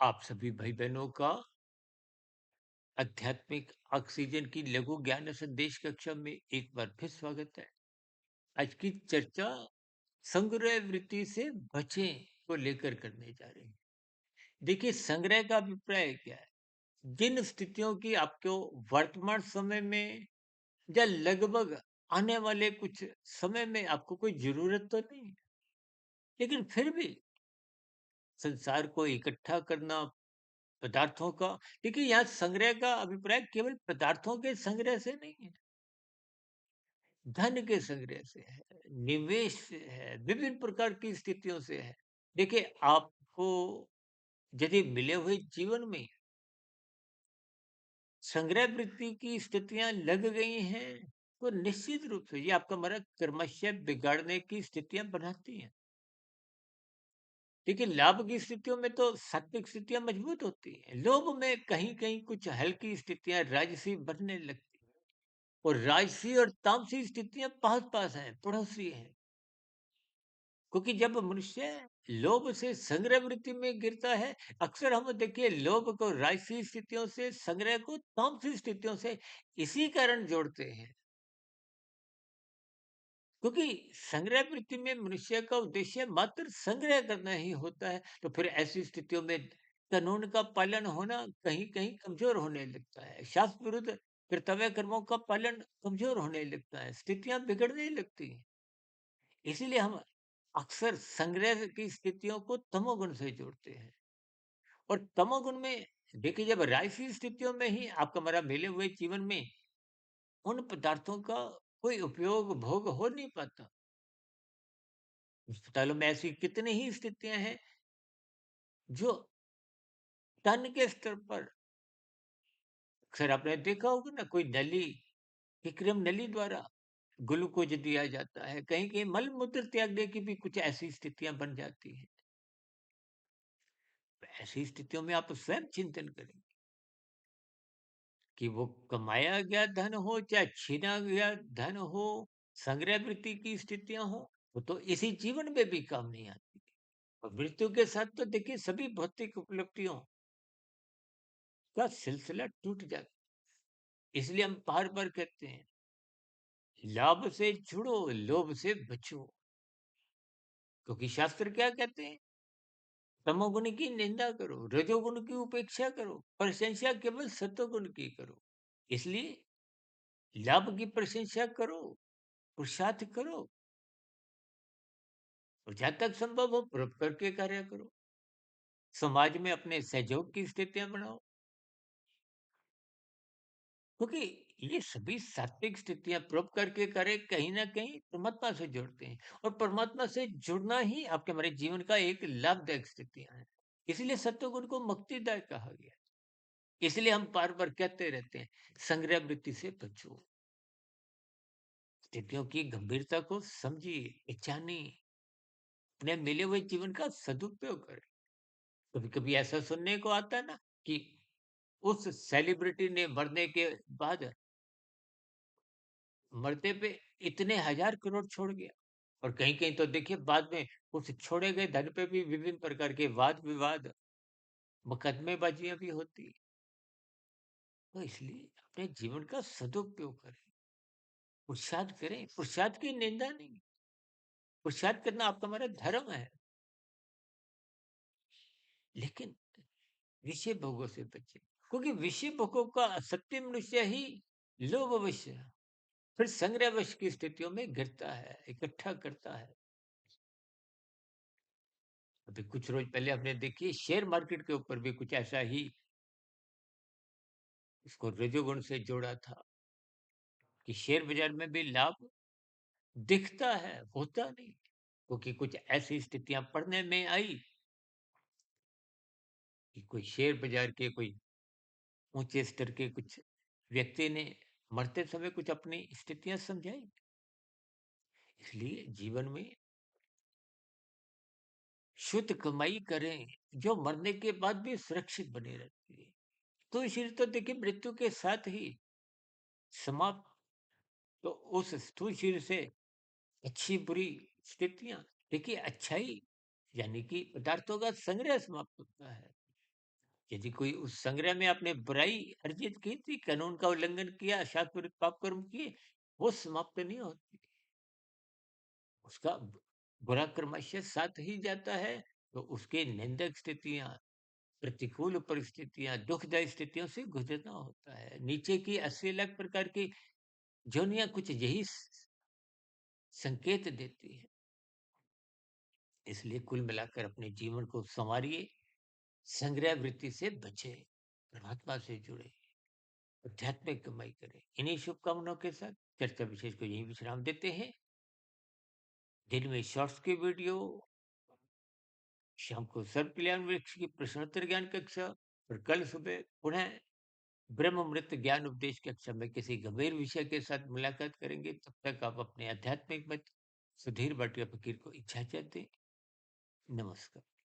आप सभी भाई बहनों का आध्यात्मिक ऑक्सीजन की लघु ज्ञान संदेश कक्षा में एक बार फिर स्वागत है। आज की चर्चा संग्रह वृत्ति से बचें को लेकर करने जा रहे हैं। देखिए, संग्रह का अभिप्राय क्या है? जिन स्थितियों की आपको वर्तमान समय में या लगभग आने वाले कुछ समय में आपको कोई जरूरत तो नहीं है, लेकिन फिर भी संसार को इकट्ठा करना, पदार्थों का। देखिए, यहाँ संग्रह का अभिप्राय केवल पदार्थों के संग्रह से नहीं है, धन के संग्रह से है, निवेश से है, विभिन्न प्रकार की स्थितियों से है। देखिए, आपको यदि मिले हुए जीवन में संग्रह वृत्ति की स्थितियां लग गई हैं, तो निश्चित रूप से ये आपका हमारा कर्मशय बिगाड़ने की स्थितियां बनाती हैं। देखिए, लाभ की स्थितियों में तो सात्विक स्थितियां मजबूत होती हैं, लोभ में कहीं कहीं कुछ हल्की स्थितियां राजसी बनने लगती हैं। और राजसी और तामसी स्थितियां पास पास हैं, पड़ोसी हैं। क्योंकि जब मनुष्य लोभ से संग्रह वृत्ति में गिरता है, अक्सर हम देखिए लोभ को राजसी स्थितियों से, संग्रह को तामसी स्थितियों से इसी कारण जोड़ते हैं। क्योंकि संग्रह वृत्ति में मनुष्य का उद्देश्य मात्र संग्रह करना ही होता है, तो फिर ऐसी स्थितियों में कानून का पालन होना कहीं कहीं कमजोर होने लगता है, शास्त्र विरुद्ध कर्तव्य कर्मों का पालन कमजोर होने लगता है, स्थितियां बिगड़ने लगती हैं। इसीलिए हम अक्सर संग्रह की स्थितियों को तमोगुण से जोड़ते हैं। और तमोगुण में देखिए, जब राजसी स्थितियों में ही आपका हमारा मिले हुए जीवन में उन पदार्थों का कोई उपयोग भोग हो नहीं पाता। अस्पतालों में ऐसी कितनी ही स्थितियां हैं जो तन के स्तर पर, अक्सर आपने देखा होगा ना, कोई नली, कृत्रिम नली द्वारा ग्लूकोज दिया जाता है, कहीं कहीं मल मूत्र त्यागने की भी कुछ ऐसी स्थितियां बन जाती हैं। ऐसी स्थितियों में आप स्वयं चिंतन करें कि वो कमाया गया धन हो चाहे छीना गया धन हो, संग्रह वृत्ति की स्थितियां हो, वो तो इसी जीवन में भी काम नहीं आती। और मृत्यु के साथ तो देखिए सभी भौतिक उपलब्धियों का सिलसिला टूट जाता है। इसलिए हम बार बार कहते हैं, लाभ से जुड़ो, लोभ से बचो। क्योंकि शास्त्र क्या कहते हैं? तमोगुण की निंदा करो, रजोगुण की उपेक्षा करो, प्रशंसा केवल सत्वगुण की करो। इसलिए लाभ की प्रशंसा करो, पुरुषार्थ करो, और जहाँ तक संभव हो परोपकार के कार्य करो। समाज में अपने सहयोग की स्थितियां बनाओ। क्योंकि ये सभी सात्विक स्थितियां परोपकार के कार्य कहीं ना कहीं परमात्मा से जोड़ते हैं, और परमात्मा से जुड़ना ही आपके हमारे जीवन का एक लाभदायक स्थितियां है। इसलिए सत्वगुण को मुक्तिदायक कहा गया है। इसलिए हम बार बार कहते रहते हैं, संग्रह वृत्ति से बचो, स्थितियों की गंभीरता को समझिए, पहचानिए, अपने मिले हुए जीवन का सदुपयोग करें। कभी कभी ऐसा सुनने को आता है ना कि उस सेलिब्रिटी ने मरने के बाद, मरते पे इतने हजार करोड़ छोड़ गया। और कहीं कहीं तो देखिए बाद में उस छोड़े गए धन पे भी विभिन्न प्रकार के वाद विवाद, मुकदमेबाजियां भी होती हैं। तो इसलिए अपने जीवन का सदुपयोग करें, पुरुषार्थ करें, पुरुषार्थ की निंदा नहीं, पुरुषार्थ करना आपका हमारा धर्म है। लेकिन विषय भोगों से बचे, क्योंकि विषय भोगों का सत्य मनुष्य ही लोभवश, फिर संग्रहवश की स्थितियों में गिरता है, इकट्ठा करता है। अभी कुछ रोज पहले हमने देखी शेयर मार्केट के ऊपर भी कुछ ऐसा ही, इसको रजोगुण से जोड़ा था कि शेयर बाजार में भी लाभ दिखता है, होता नहीं, क्योंकि कुछ ऐसी स्थितियां पड़ने में आई कि कोई शेयर बाजार के कोई ऊंचे स्तर के कुछ व्यक्ति ने मरते समय कुछ अपनी स्थितियां समझाई। इसलिए जीवन में शुद्ध कमाई करें, जो मरने के बाद भी सुरक्षित बनी रहती है। तो इसलिए तो देखिए, मृत्यु के साथ ही समाप्त, तो उस स्थूल शरीर से अच्छी बुरी स्थितियां, देखिए अच्छाई यानी कि पदार्थों का संग्रह समाप्त होता है। यदि कोई उस संग्रह में आपने बुराई अर्जित की थी, कानून का उल्लंघन किया, शास्त्र पाप कर्म किए, वो समाप्त नहीं होती। उसका बुरा क्रमशः साथ ही जाता है। तो उसके निंदक स्थितियां, प्रतिकूल परिस्थितियां, दुखदायी स्थितियों से गुजरना होता है। नीचे की 80 लाख प्रकार की जोनियां कुछ यही संकेत देती है। इसलिए कुल मिलाकर अपने जीवन को संवारिए, संग्रह वृत्ति से बचे, परमात्मा से जुड़े, आध्यात्मिक कमाई करें। इन्हीं शुभकामनाओं के साथ चर्चा विशेष को यहीं विश्राम देते हैं। दिन में शॉर्ट्स की वीडियो, शाम को सर्व कल्याण वृक्ष की प्रश्नोत्तर ज्ञान कक्षा, और कल सुबह पुनः ब्रह्ममृत ज्ञान उपदेश कक्षा में किसी गंभीर विषय के साथ मुलाकात करेंगे। तब तक आप अपने आध्यात्मिक मित्र सुधीर भाटिया फकीर को इजाजत दें। नमस्कार।